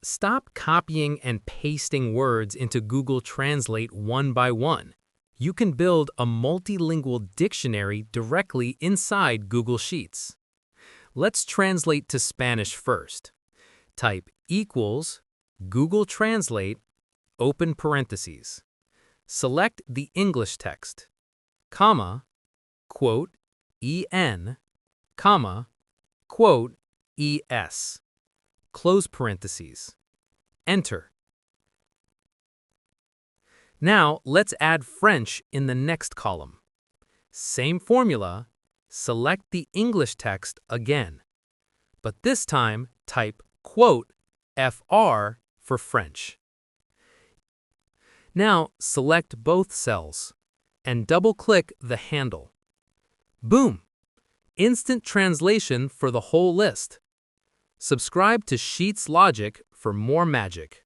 Stop copying and pasting words into Google Translate one by one. You can build a multilingual dictionary directly inside Google Sheets. Let's translate to Spanish first. Type equals Google Translate, open parentheses. Select the English text, comma, quote, en, comma, quote, es, close parentheses. Enter. Now let's add French in the next column. Same formula, select the English text again, but this time type quote FR for French. Now select both cells and double-click the handle. Boom! Instant translation for the whole list. Subscribe to Sheets Logic for more magic.